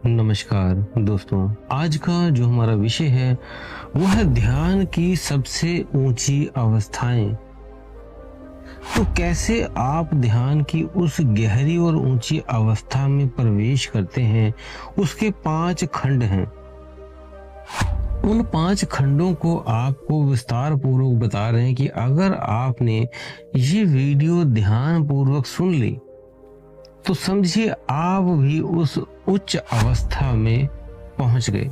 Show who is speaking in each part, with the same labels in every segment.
Speaker 1: नमस्कार दोस्तों, आज का जो हमारा विषय है वो है ध्यान की सबसे ऊंची अवस्थाएं। तो कैसे आप ध्यान की उस गहरी और ऊंची अवस्था में प्रवेश करते हैं, उसके 5 खंड हैं। उन 5 खंडों को आपको विस्तार पूर्वक बता रहे हैं कि अगर आपने ये वीडियो ध्यान पूर्वक सुन ली तो समझिए आप भी उस उच्च अवस्था में पहुंच गए।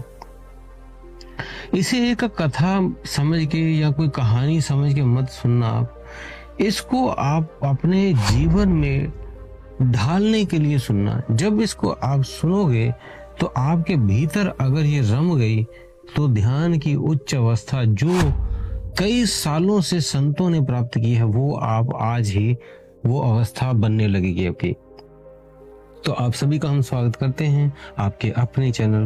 Speaker 1: इसे एक कथा समझ के या कोई कहानी समझ के मत सुनना। आप इसको आप अपने जीवन में ढालने के लिए सुनना। जब इसको आप सुनोगे तो आपके भीतर अगर ये रम गई तो ध्यान की उच्च अवस्था जो कई सालों से संतों ने प्राप्त की है, वो आप आज ही वो अवस्था बनने लगेगी आपकी। तो आप सभी का हम स्वागत करते हैं आपके अपने चैनल।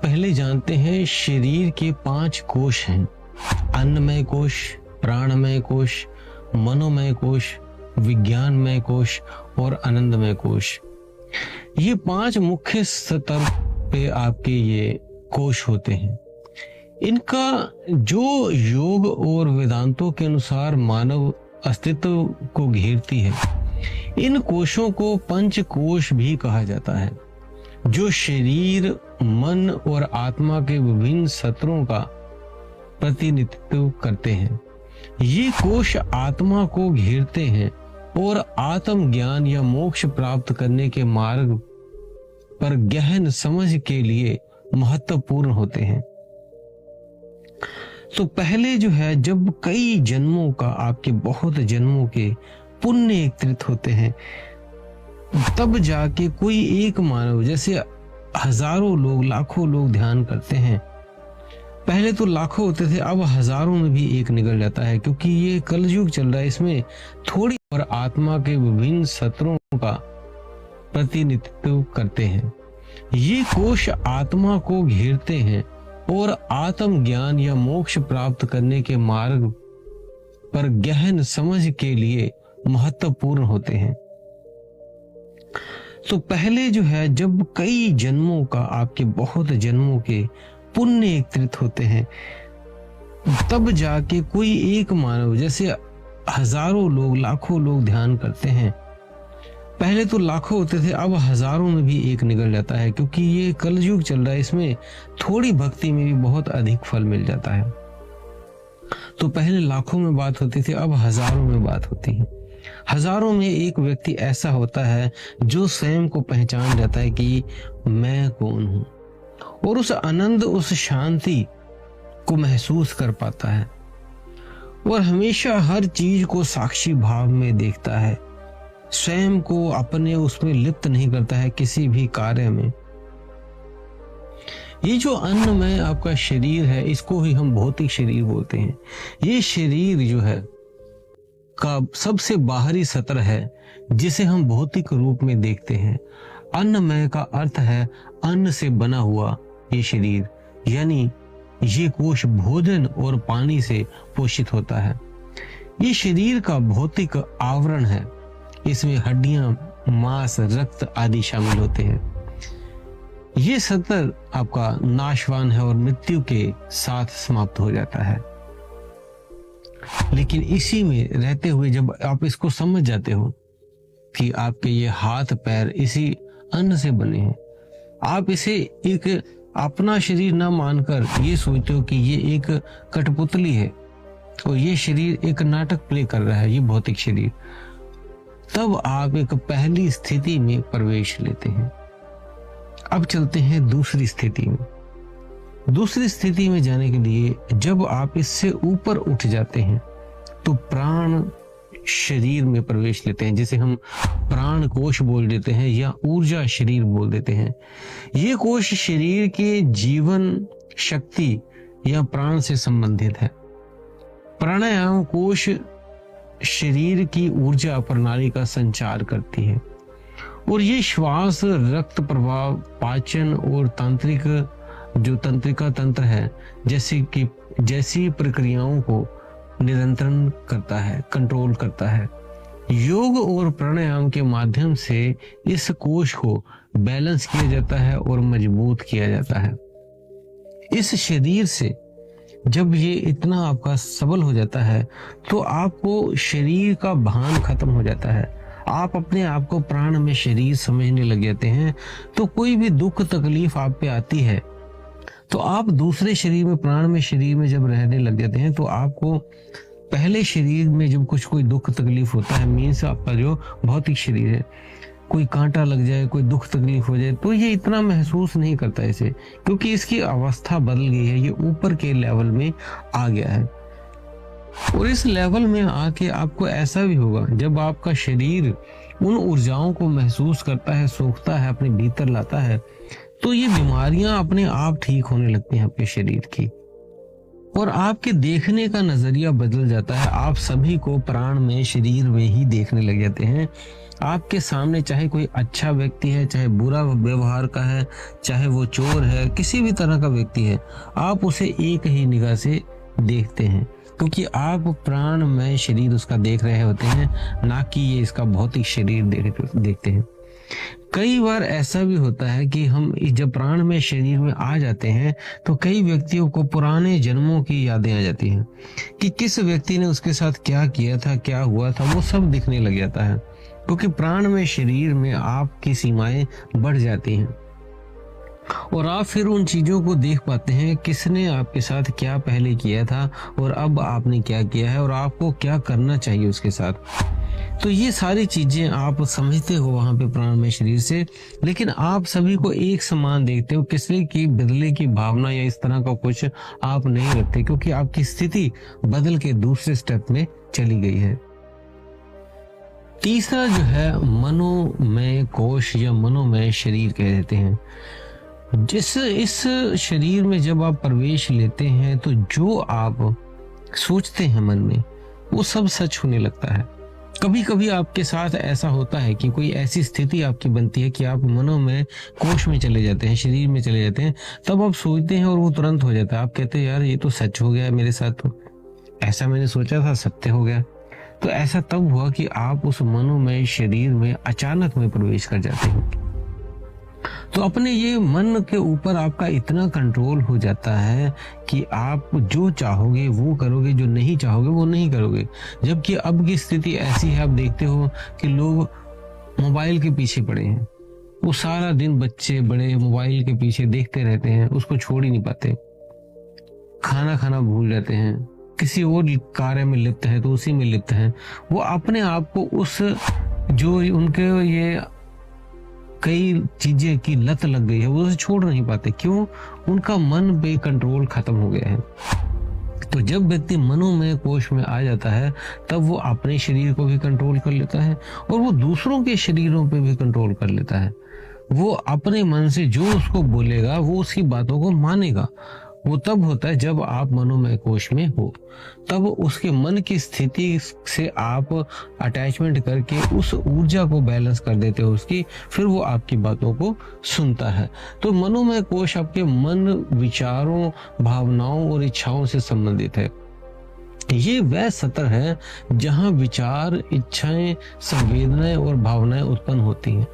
Speaker 1: पहले जानते हैं शरीर के 5 कोश हैं। अन्नमय कोश, प्राणमय कोश, मनोमय कोश, विज्ञानमय कोश और आनंदमय कोश। ये 5 मुख्य स्तर पे आपके ये कोश होते हैं। इनका जो योग और वेदांतों के अनुसार मानव अस्तित्व को घेरती है। इन कोशों को पंच कोश भी कहा जाता है, जो शरीर, मन और आत्मा के विभिन्न स्तरों का प्रतिनिधित्व करते हैं। ये कोश आत्मा को घेरते हैं और आत्म ज्ञान या मोक्ष प्राप्त करने के मार्ग पर गहन समझ के लिए महत्वपूर्ण होते हैं। तो पहले जो है, जब कई जन्मों का, आपके बहुत जन्मों के पुण्य एकत्रित होते हैं, तब जाके कोई एक मानव, जैसे हजारों लोग, लाखों लोग ध्यान करते हैं। पहले तो लाखों होते थे, अब हजारों में भी एक निकल जाता है, क्योंकि ये कलयुग चल रहा है। इसमें थोड़ी और आत्मा के विभिन्न स्तरों का प्रतिनिधित्व करते हैं। ये कोश आत्मा को घेरते हैं और आत्म ज्ञान या मोक्ष प्राप्त करने के मार्ग पर गहन समझ के लिए महत्वपूर्ण होते हैं। तो पहले जो है, जब कई जन्मों का, आपके बहुत जन्मों के पुण्य एकत्रित होते हैं, तब जाके कोई एक मानव, जैसे हजारों लोग, लाखों लोग ध्यान करते हैं। पहले तो लाखों होते थे, अब हजारों में भी एक निकल जाता है, क्योंकि ये कलयुग चल रहा है। इसमें थोड़ी भक्ति में भी बहुत अधिक फल मिल जाता है। तो पहले लाखों में बात होती थी, अब हजारों में बात होती है। हजारों में एक व्यक्ति ऐसा होता है जो स्वयं को पहचान जाता है कि मैं कौन हूं, और उस आनंद, उस शांति को महसूस कर पाता है और हमेशा हर चीज को साक्षी भाव में देखता है। स्वयं को अपने उसमें लिप्त नहीं करता है किसी भी कार्य में। ये जो अन्नमय आपका शरीर है, इसको ही हम भौतिक शरीर बोलते हैं। ये शरीर जो है का सबसे बाहरी सत्र है, जिसे हम भौतिक रूप में देखते हैं। अन्नमय का अर्थ है अन्न से बना हुआ ये शरीर, यानी ये कोश भोजन और पानी से पोषित होता है। ये शरीर का भौतिक आवरण है। इसमें हड्डियां, मांस, रक्त आदि शामिल होते हैं। ये सत्र आपका नाशवान है और मृत्यु के साथ समाप्त हो जाता है। लेकिन इसी में रहते हुए जब आप इसको समझ जाते हो कि आपके ये हाथ पैर इसी अन्न से बने हैं, आप इसे एक अपना शरीर ना मानकर ये सोचते हो कि ये एक कठपुतली है और ये शरीर एक नाटक प्ले कर रहा है, ये भौतिक शरीर, तब आप एक पहली स्थिति में प्रवेश लेते हैं। अब चलते हैं दूसरी स्थिति में। दूसरी स्थिति में जाने के लिए जब आप इससे ऊपर उठ जाते हैं तो प्राण शरीर में प्रवेश लेते हैं, जिसे हम प्राण कोश बोल देते हैं या ऊर्जा शरीर बोल देते हैं। ये कोश शरीर के जीवन शक्ति या प्राण से संबंधित है। प्राणायाम कोश शरीर की ऊर्जा प्रणाली का संचार करती है और ये श्वास, रक्त प्रवाह, पाचन और तंत्रिका तंत्र है जैसी प्रक्रियाओं को नियंत्रण करता है, कंट्रोल करता है। योग और प्राणायाम के माध्यम से इस कोश को बैलेंस किया जाता है और मजबूत किया जाता है। इस शरीर से जब ये इतना आपका सबल हो जाता है तो आपको शरीर का भान खत्म हो जाता है। आप अपने आप को प्राण में शरीर समझने लग जाते हैं। तो कोई भी दुख तकलीफ आप पे आती है तो आप दूसरे शरीर में, प्राण में शरीर में जब रहने लग जाते हैं तो आपको पहले शरीर में जब कोई दुख तकलीफ होता है, मीन्स आपका जो भौतिक शरीर है, कोई कांटा लग जाए, कोई दुख तकलीफ हो जाए, तो ये इतना महसूस नहीं करता इसे, क्योंकि इसकी अवस्था बदल गई है, ये ऊपर के लेवल में आ गया है। और इस लेवल में आके आपको ऐसा भी होगा, जब आपका शरीर उन ऊर्जाओं को महसूस करता है, सोखता है, अपने भीतर लाता है, तो ये बीमारियां अपने आप ठीक होने लगती हैं आपके शरीर की। और आपके देखने का नजरिया बदल जाता है। आप सभी को प्राण में, शरीर में ही देखने लग जाते हैं। आपके सामने चाहे कोई अच्छा व्यक्ति है, चाहे बुरा व्यवहार का है, चाहे वो चोर है, किसी भी तरह का व्यक्ति है, आप उसे एक ही निगाह से देखते हैं, क्योंकि आप प्राण में शरीर उसका देख रहे होते हैं, ना कि ये इसका भौतिक शरीर देखते हैं। कई बार ऐसा भी होता है कि हम जब प्राण में शरीर में आ जाते हैं तो कई व्यक्तियों को पुराने जन्मों की यादें आ जाती हैं कि किस व्यक्ति ने उसके साथ क्या किया था, क्या हुआ था, वो सब दिखने लग जाता है, क्योंकि प्राण में शरीर में आपकी सीमाएं बढ़ जाती हैं और आप फिर उन चीजों को देख पाते हैं, किसने आपके साथ क्या पहले किया था और अब आपने क्या किया है और आपको क्या करना चाहिए उसके साथ। तो ये सारी चीजें आप समझते हो वहां पे प्राण में शरीर से, लेकिन आप सभी को एक समान देखते हो, किसी की बदले की भावना या इस तरह का कुछ आप नहीं रखते, क्योंकि आपकी स्थिति बदल के दूसरे स्टेप में चली गई है। तीसरा जो है मनोमय कोश या मनोमय शरीर कह देते हैं। इस शरीर में जब आप प्रवेश लेते हैं तो जो आप सोचते हैं मन में वो सब सच होने लगता है। कभी कभी आपके साथ ऐसा होता है कि कोई ऐसी स्थिति आपकी बनती है कि आप मनोमय कोश में चले जाते हैं, शरीर में चले जाते हैं, तब आप सोचते हैं और वो तुरंत हो जाता है। आप कहते हैं यार ये तो सच हो गया मेरे साथ, तो ऐसा मैंने सोचा था सत्य हो गया। तो ऐसा तब हुआ कि आप उस मनोमय शरीर में अचानक में प्रवेश कर जाते हैं। तो अपने ये मन के ऊपर आपका इतना कंट्रोल हो जाता है कि आप जो चाहोगे वो करोगे, जो नहीं चाहोगे वो नहीं करोगे। जबकि अब की स्थिति ऐसी है, आप देखते हो कि लोग मोबाइल के पीछे पड़े हैं, वो सारा दिन बच्चे बड़े मोबाइल के पीछे देखते रहते हैं, उसको छोड़ ही नहीं पाते। खाना खाना भूल जाते हैं, किसी और कार्य में लिप्त है तो उसी में लिप्त है। वो अपने आप को उस जो उनके ये कई चीजें की लत लग गई है वो उसे छोड़ नहीं पाते। क्यों? उनका मन पे कंट्रोल खत्म हो गया है। तो जब व्यक्ति मनोमय कोश में आ जाता है तब वो अपने शरीर को भी कंट्रोल कर लेता है और वो दूसरों के शरीरों पे भी कंट्रोल कर लेता है। वो अपने मन से जो उसको बोलेगा वो उसकी बातों को मानेगा। वो तब होता है जब आप मनोमय कोश में हो, तब उसके मन की स्थिति से आप अटैचमेंट करके उस ऊर्जा को बैलेंस कर देते हो उसकी, फिर वो आपकी बातों को सुनता है। तो मनोमय कोश आपके मन, विचारों, भावनाओं और इच्छाओं से संबंधित है। ये वह सत्र है जहां विचार, इच्छाएं, संवेदनाएं और भावनाएं उत्पन्न होती हैं।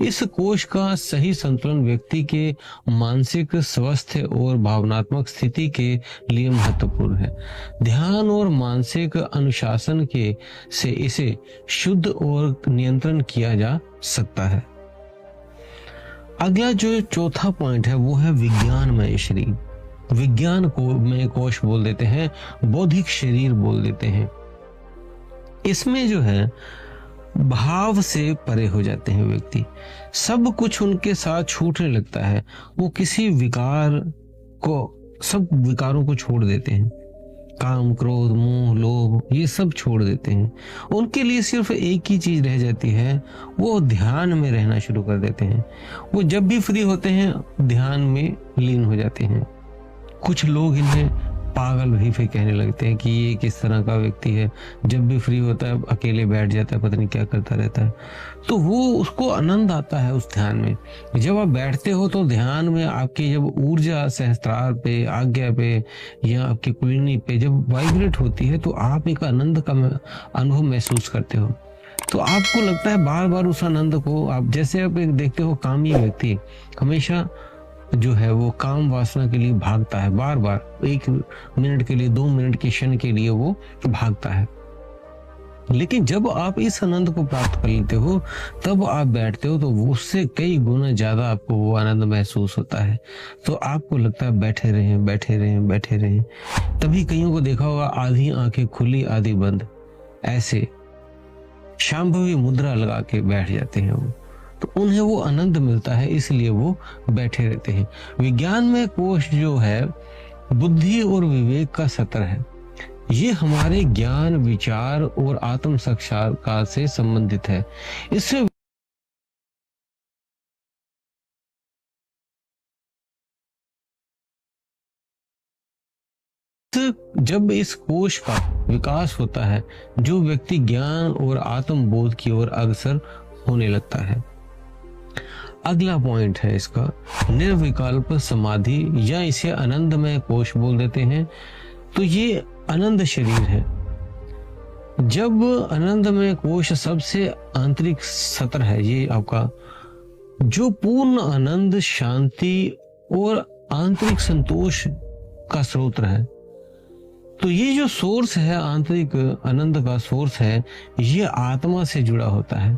Speaker 1: इस कोश का सही संतुलन व्यक्ति के मानसिक स्वास्थ्य और भावनात्मक स्थिति के लिए महत्वपूर्ण है। ध्यान और मानसिक अनुशासन के से इसे शुद्ध और नियंत्रण किया जा सकता है। अगला जो चौथा पॉइंट है वो है विज्ञानमय शरीर। विज्ञान को में कोश बोल देते हैं, बौद्धिक शरीर बोल देते हैं। इसमें जो है भाव से परे हो जाते हैं व्यक्ति, सब कुछ उनके साथ छूटने लगता है। वो किसी सब विकारों को छोड़ देते हैं। काम, क्रोध, मोह, लोभ ये सब छोड़ देते हैं। उनके लिए सिर्फ एक ही चीज रह जाती है, वो ध्यान में रहना शुरू कर देते हैं। वो जब भी फ्री होते हैं ध्यान में लीन हो जाते हैं। कुछ लोग इन्हें पागल भी फिर कहने लगते हैं कि ये किस तरह का व्यक्ति है, जब भी फ्री होता है अकेले बैठ जाता है, पता नहीं क्या करता रहता है। तो वो उसको आनंद आता है उस ध्यान में। जब आप बैठते हो तो ध्यान में आपकी जब ऊर्जा सहस्त्रार पे, आज्ञा पे या आपकी कुंडली पे जब वाइब्रेट होती है तो आप एक आनंद का अनुभव महसूस करते हो। तो आपको लगता है बार बार उस आनंद को, आप जैसे आप एक देखते हो कामी व्यक्ति हमेशा जो है वो काम वासना के लिए भागता है, बार बार 1 मिनट के लिए, 2 मिनट के क्षण के लिए वो भागता है। लेकिन जब आप इस आनंद को प्राप्त कर लेते हो, तब आप बैठते हो तो उससे कई गुना ज्यादा आपको वो आनंद महसूस होता है। तो आपको लगता है बैठे रहें, बैठे रहें, बैठे रहें। तभी कईयों को देखा होगा आधी आंखें खुली आधी बंद, ऐसे शांभवी मुद्रा लगा के बैठ जाते हैं वो। तो उन्हें वो आनंद मिलता है, इसलिए वो बैठे रहते हैं। विज्ञान में कोश जो है बुद्धि और विवेक का सत्र है। ये हमारे ज्ञान, विचार और आत्म साक्षात्कार से संबंधित है। इससे जब इस कोश का विकास होता है, जो व्यक्ति ज्ञान और आत्म बोध की ओर अग्रसर होने लगता है। अगला पॉइंट है इसका निर्विकल्प समाधि, या इसे आनंदमय कोश बोल देते हैं। तो ये आनंद शरीर है। जब आनंदमय कोश सबसे आंतरिक सत्र है, ये आपका जो पूर्ण आनंद, शांति और आंतरिक संतोष का स्रोत है। तो ये जो सोर्स है, आंतरिक आनंद का सोर्स है, ये आत्मा से जुड़ा होता है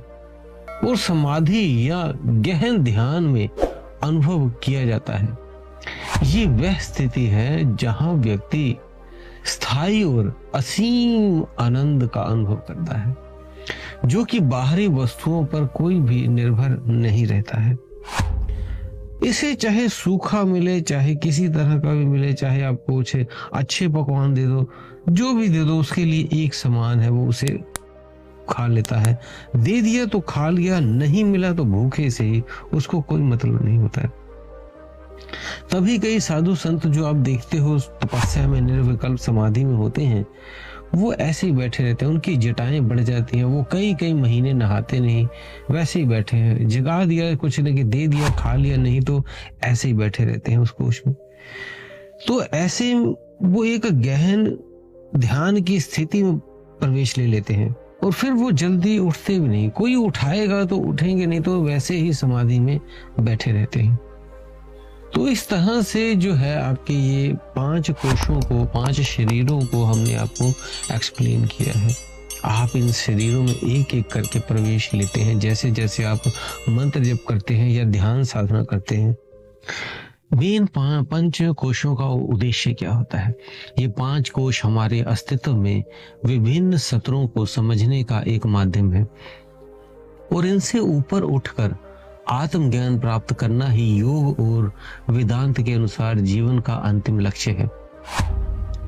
Speaker 1: और समाधि या गहन ध्यान में अनुभव किया जाता है। ये वह स्थिति है जहां व्यक्ति स्थायी और असीम आनंद का अनुभव करता है, जो कि बाहरी वस्तुओं पर कोई भी निर्भर नहीं रहता है। इसे चाहे सूखा मिले, चाहे किसी तरह का भी मिले, चाहे आपको कुछ अच्छे पकवान दे दो, जो भी दे दो, उसके लिए एक समान है, वो उसे खा लेता है। दे दिया तो खा लिया, नहीं मिला तो भूखे से ही, उसको कोई मतलब नहीं होता है। तभी कई साधु संत जो आप देखते हो तपस्या में, निर्विकल्प समाधि में होते हैं, वो ऐसे ही बैठे रहते हैं। उनकी जटाएं बढ़ जाती हैं, वो कई कई महीने नहाते नहीं, वैसे ही बैठे हैं। जगा दिया कुछ नहीं, दे दिया खा लिया, नहीं तो ऐसे ही बैठे रहते हैं उस कोश में। तो ऐसे वो एक गहन ध्यान की स्थिति में प्रवेश ले लेते हैं और फिर वो जल्दी उठते भी नहीं। कोई उठाएगा तो उठेंगे, नहीं तो वैसे ही समाधि में बैठे रहते हैं। तो इस तरह से जो है आपके ये 5 कोशों को, 5 शरीरों को हमने आपको एक्सप्लेन किया है। आप इन शरीरों में एक एक करके प्रवेश लेते हैं जैसे जैसे आप मंत्र जप करते हैं या ध्यान साधना करते हैं। मेन 5 कोशों का उद्देश्य क्या होता है? ये 5 कोश हमारे अस्तित्व में विभिन्न सत्रों को समझने का एक माध्यम है और इनसे ऊपर उठकर आत्मज्ञान प्राप्त करना ही योग और वेदांत के अनुसार जीवन का अंतिम लक्ष्य है।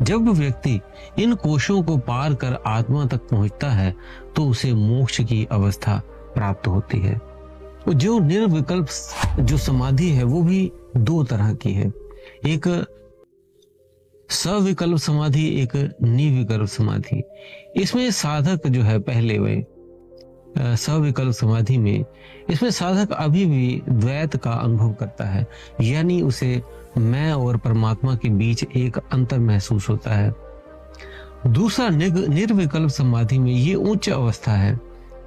Speaker 1: जब व्यक्ति इन कोशों को पार कर आत्मा तक पहुंचता है तो उसे मोक्ष की अवस्था प्राप्त होती है। जो निर्विकल्प जो समाधि है वो भी 2 तरह की है, एक सविकल्प समाधि, एक निर्विकल्प समाधि। इसमें साधक जो है पहले वे सविकल्प समाधि में, इसमें साधक अभी भी द्वैत का अनुभव करता है, यानी उसे मैं और परमात्मा के बीच एक अंतर महसूस होता है। दूसरा निर्विकल्प समाधि में ये उच्च अवस्था है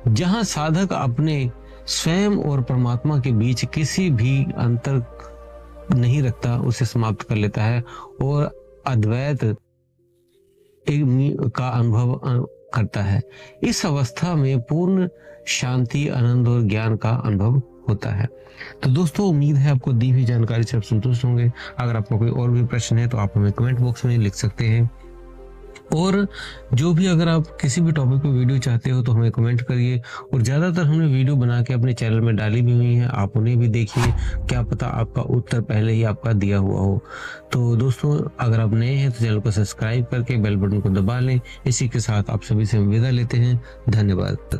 Speaker 1: जहां साधक अपने स्वयं और परमात्मा के बीच किसी भी अंतर नहीं रखता, उसे समाप्त कर लेता है और अद्वैत का अनुभव करता है। इस अवस्था में पूर्ण शांति, आनंद और ज्ञान का अनुभव होता है। तो दोस्तों, उम्मीद है आपको दी हुई जानकारी से आप संतुष्ट होंगे। अगर आपको कोई और भी प्रश्न है तो आप हमें कमेंट बॉक्स में लिख सकते हैं, और जो भी अगर आप किसी भी टॉपिक पे वीडियो चाहते हो तो हमें कमेंट करिए। और ज़्यादातर हमने वीडियो बना के अपने चैनल में डाली भी हुई हैं, आप उन्हें भी देखिए, क्या पता आपका उत्तर पहले ही आपका दिया हुआ हो। तो दोस्तों, अगर आप नए हैं तो चैनल को सब्सक्राइब करके बेल बटन को दबा लें। इसी के साथ आप सभी से विदा लेते हैं। धन्यवाद।